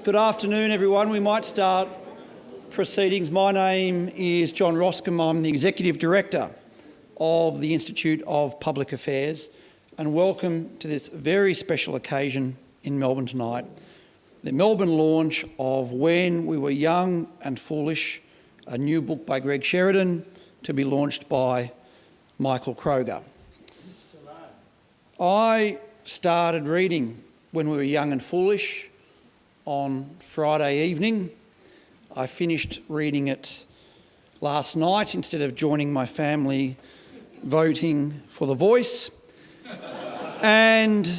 Good afternoon, everyone. We might start proceedings. My name is John Roskam. I'm the Executive Director of the Institute of Public Affairs, and welcome to this very special occasion in Melbourne tonight, the Melbourne launch of When We Were Young and Foolish, a new book by Greg Sheridan to be launched by Michael Kroger. I started reading When We Were Young and Foolish on Friday evening. I finished reading it last night instead of joining my family voting for The Voice. And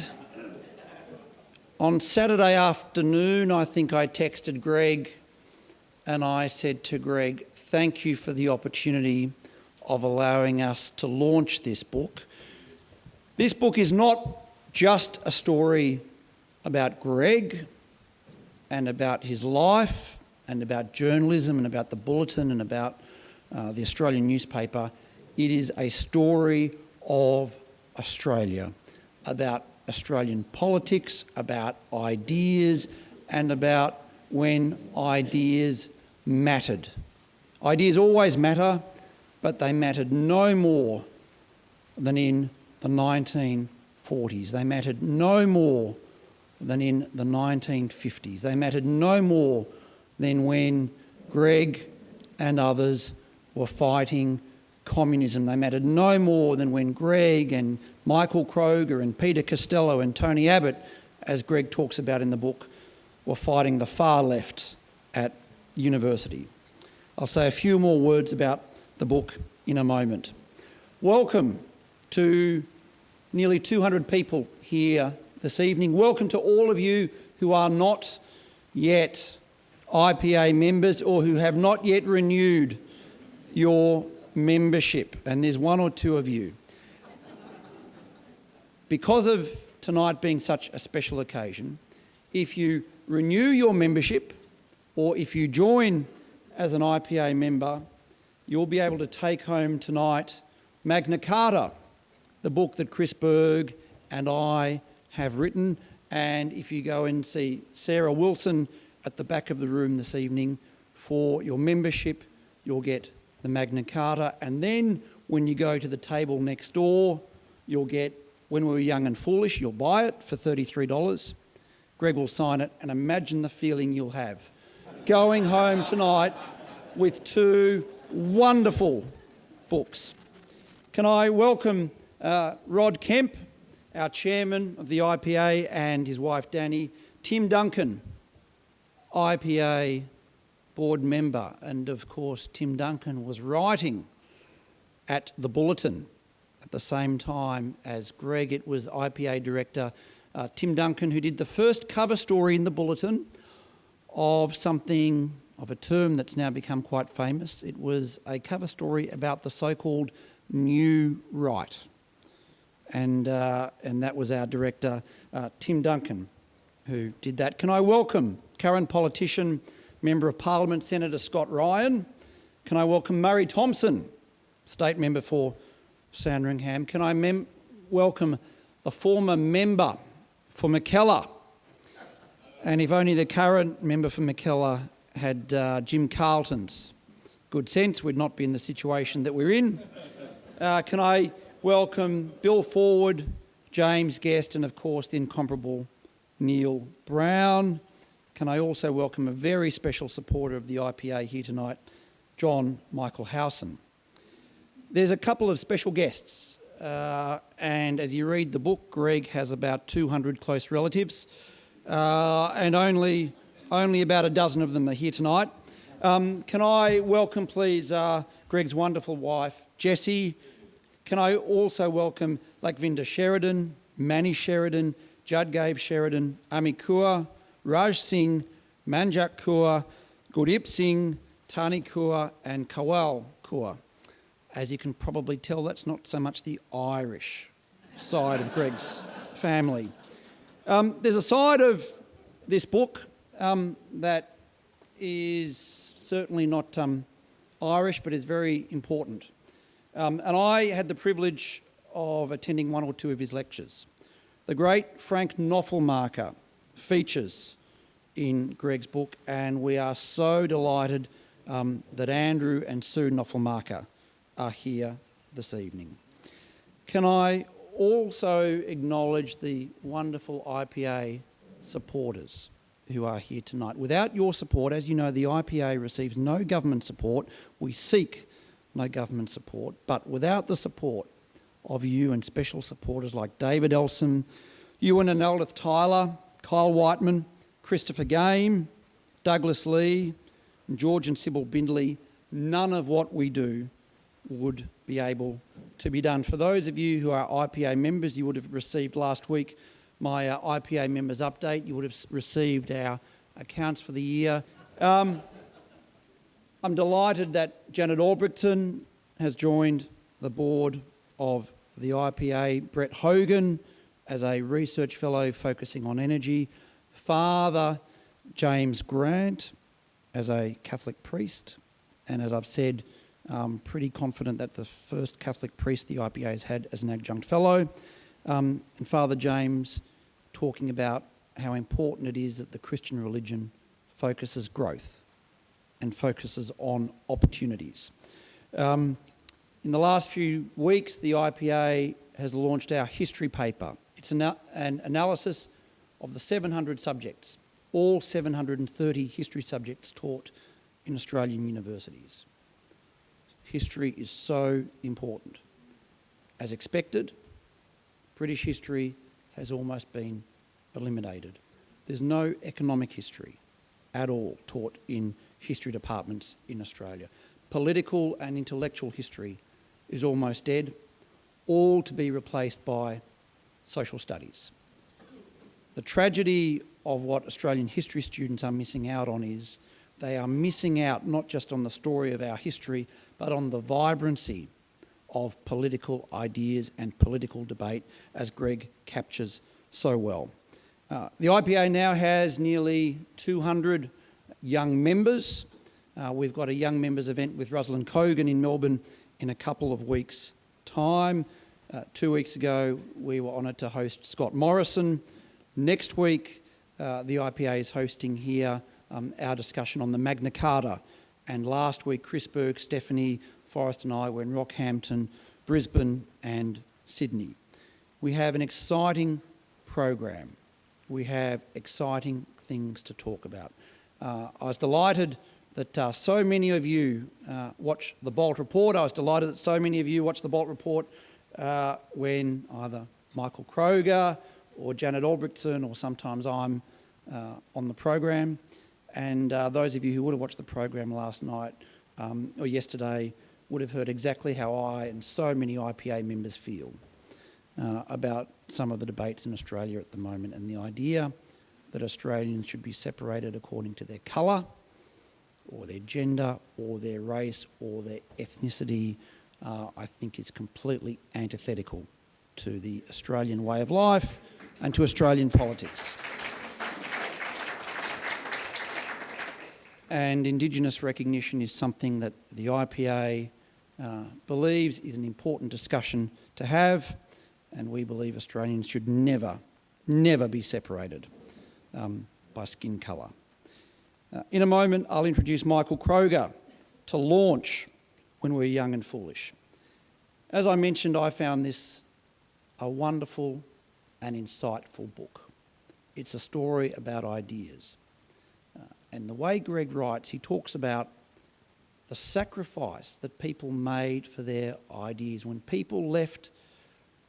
on Saturday afternoon, I think I texted Greg and I said to Greg, thank you for the opportunity of allowing us to launch this book. This book is not just a story about Greg and about his life and about journalism and about the Bulletin and about the Australian newspaper. It is a story of Australia, about Australian politics, about ideas, and about when ideas mattered. Ideas always matter, but they mattered no more than in the 1940s. They mattered no more than in the 1950s. They mattered no more than when Greg and others were fighting communism. They mattered no more than when Greg and Michael Kroger and Peter Costello and Tony Abbott, as Greg talks about in the book, were fighting the far left at university. I'll say a few more words about the book in a moment. Welcome to nearly 200 people here this evening. Welcome to all of you who are not yet IPA members or who have not yet renewed your membership, and there's one or two of you. Because of tonight being such a special occasion, if you renew your membership or if you join as an IPA member, you'll be able to take home tonight Magna Carta, the book that Chris Berg and I have written. And if you go and see Sarah Wilson at the back of the room this evening for your membership, you'll get the Magna Carta. And then when you go to the table next door, you'll get When We Were Young and Foolish. You'll buy it for $33. Greg will sign it, and imagine the feeling you'll have going home tonight with two wonderful books. Can I welcome Rod Kemp, our chairman of the IPA, and his wife Danny, Tim Duncan, IPA board member, and of course Tim Duncan was writing at the Bulletin at the same time as Greg. It was IPA director Tim Duncan who did the first cover story in the Bulletin of a term that's now become quite famous. It was a cover story about the so-called New Right. And that was our director, Tim Duncan, who did that. Can I welcome current politician, Member of Parliament, Senator Scott Ryan? Can I welcome Murray Thompson, State Member for Sandringham? Can I welcome the former member for Mackellar? And if only the current member for Mackellar had Jim Carlton's good sense, we'd not be in the situation that we're in. Can I welcome Bill Forward, James Guest, and of course the incomparable Neil Brown. Can I also welcome a very special supporter of the IPA here tonight, John Michael Howson. There's a couple of special guests, and as you read the book, Greg has about 200 close relatives, and only about a dozen of them are here tonight. Can I welcome, please, Greg's wonderful wife, Jessie. Can I also welcome Lakvinda Sheridan, Manny Sheridan, Jadgav Sheridan, Ami Kaur, Raj Singh, Manjak Kaur, Gurdeep Singh, Tani Kaur and Kawal Kaur. As you can probably tell, that's not so much the Irish side of Greg's family. There's a side of this book that is certainly not Irish, but is very important. And I had the privilege of attending one or two of his lectures. The great Frank Knoffelmarker features in Greg's book, and we are so delighted that Andrew and Sue Knoffelmarker are here this evening. Can I also acknowledge the wonderful IPA supporters who are here tonight? Without your support, as you know, the IPA receives no government support. We seek no government support, but without the support of you and special supporters like David Elson, Ewan and Eldith Tyler, Kyle Whiteman, Christopher Game, Douglas Lee, and George and Sybil Bindley, none of what we do would be able to be done. For those of you who are IPA members, you would have received last week my IPA members update. You would have received our accounts for the year. I'm delighted that Janet Albrechtson has joined the board of the IPA, Brett Hogan as a research fellow focusing on energy, Father James Grant as a Catholic priest, and as I've said, pretty confident that the first Catholic priest the IPA has had as an adjunct fellow, and Father James talking about how important it is that the Christian religion focuses growth and focuses on opportunities. In the last few weeks, the IPA has launched our history paper. It's an analysis of the 700 subjects, all 730 history subjects taught in Australian universities. History is so important. As expected, British history has almost been eliminated. There's no economic history at all taught in history departments in Australia. Political and intellectual history is almost dead, all to be replaced by social studies. The tragedy of what Australian history students are missing out on is they are missing out not just on the story of our history, but on the vibrancy of political ideas and political debate, as Greg captures so well. The IPA now has nearly 200 young members. We've got a young members event with Rosalind Cogan in Melbourne in a couple of weeks' time. 2 weeks ago, we were honoured to host Scott Morrison. Next week, the IPA is hosting here our discussion on the Magna Carta. And last week, Chris Berg, Stephanie Forrest and I were in Rockhampton, Brisbane and Sydney. We have an exciting program. We have exciting things to talk about. I was delighted that so many of you watch the Bolt Report. I was delighted that so many of you watch the Bolt Report when either Michael Kroger or Janet Albrechtson, or sometimes I'm on the program. And those of you who would have watched the program last night or yesterday would have heard exactly how I and so many IPA members feel about some of the debates in Australia at the moment, and the idea that Australians should be separated according to their colour or their gender or their race or their ethnicity, I think is completely antithetical to the Australian way of life and to Australian politics. And Indigenous recognition is something that the IPA believes is an important discussion to have, and we believe Australians should never be separated by skin colour. In a moment, I'll introduce Michael Kroger to launch When We're Young and Foolish. As I mentioned, I found this a wonderful and insightful book. It's a story about ideas. And the way Greg writes, he talks about the sacrifice that people made for their ideas. When people left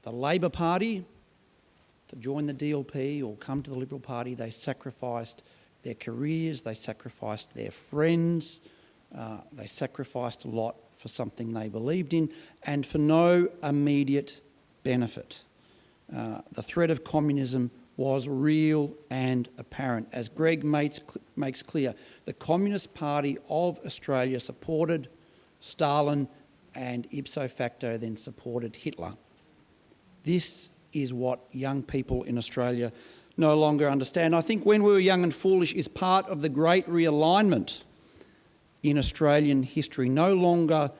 the Labor Party to join the DLP or come to the Liberal Party, they sacrificed their careers, they sacrificed their friends, they sacrificed a lot for something they believed in and for no immediate benefit. The threat of communism was real and apparent. As Greg makes clear, the Communist Party of Australia supported Stalin and ipso facto then supported Hitler. This is what young people in Australia no longer understand. I think When We Were Young and Foolish is part of the great realignment in Australian history. No longer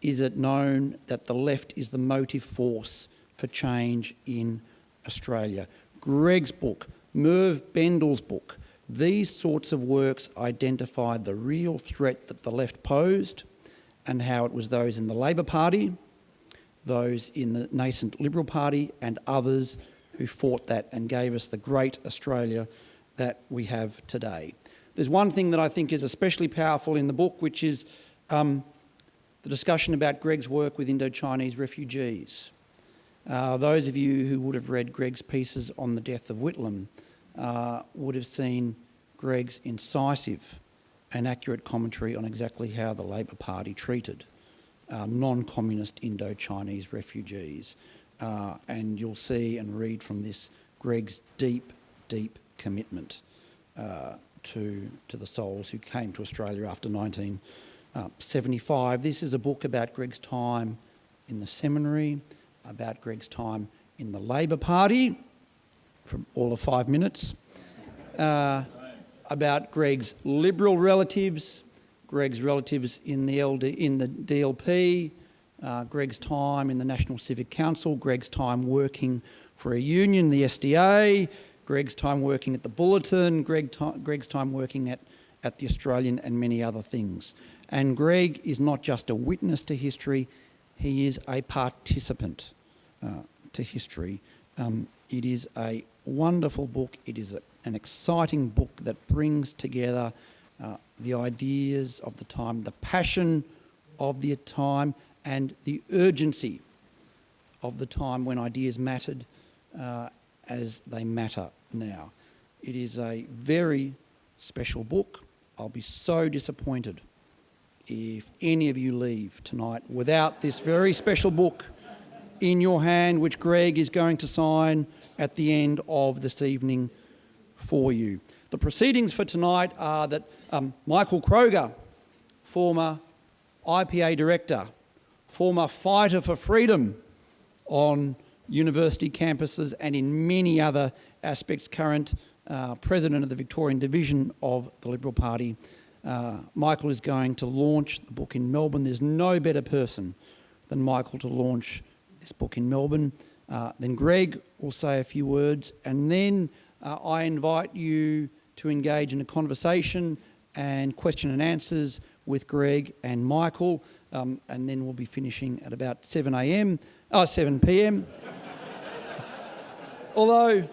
is it known that the left is the motive force for change in Australia. Greg's book, Merv Bendel's book, these sorts of works identified the real threat that the left posed and how it was those in the Labor Party, those in the nascent Liberal Party and others who fought that and gave us the great Australia that we have today. There's one thing that I think is especially powerful in the book, which is the discussion about Greg's work with Indo-Chinese refugees. Those of you who would have read Greg's pieces on the death of Whitlam would have seen Greg's incisive and accurate commentary on exactly how the Labor Party treated non-communist Indo-Chinese refugees. And you'll see and read from this Greg's deep, deep commitment to the souls who came to Australia after 1975. This is a book about Greg's time in the seminary, about Greg's time in the Labor Party, from all of 5 minutes, about Greg's Liberal relatives, Greg's relatives in the DLP, Greg's time in the National Civic Council, Greg's time working for a union, the SDA, Greg's time working at the Bulletin, Greg's time working at the Australian and many other things. And Greg is not just a witness to history, he is a participant to history. It is a wonderful book. It is an exciting book that brings together the ideas of the time, the passion of the time, and the urgency of the time when ideas mattered as they matter now. It is a very special book. I'll be so disappointed if any of you leave tonight without this very special book in your hand, which Greg is going to sign at the end of this evening for you. The proceedings for tonight are that Michael Kroger, former IPA director, former fighter for freedom on university campuses and in many other aspects, current president of the Victorian division of the Liberal Party. Michael is going to launch the book in Melbourne. There's no better person than Michael to launch this book in Melbourne. Then Greg will say a few words, and then I invite you to engage in a conversation and question and answers with Greg and Michael, and then we'll be finishing at about 7 p.m. Although,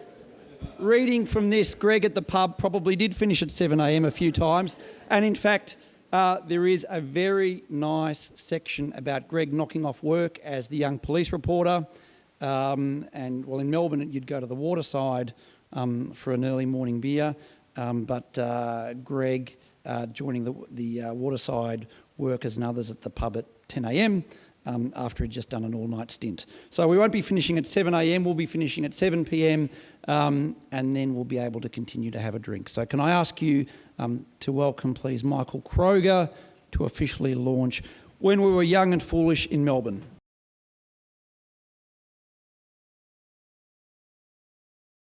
reading from this, Greg at the pub probably did finish at 7 a.m. a few times, and in fact, there is a very nice section about Greg knocking off work as the young police reporter. And well, in Melbourne, you'd go to the Waterside for an early morning beer, but Greg joining the Waterside workers and others at the pub at 10 a.m. After he'd just done an all-night stint. So we won't be finishing at 7 a.m, we'll be finishing at 7 p.m, and then we'll be able to continue to have a drink. So can I ask you to welcome, please, Michael Kroger to officially launch When We Were Young and Foolish in Melbourne.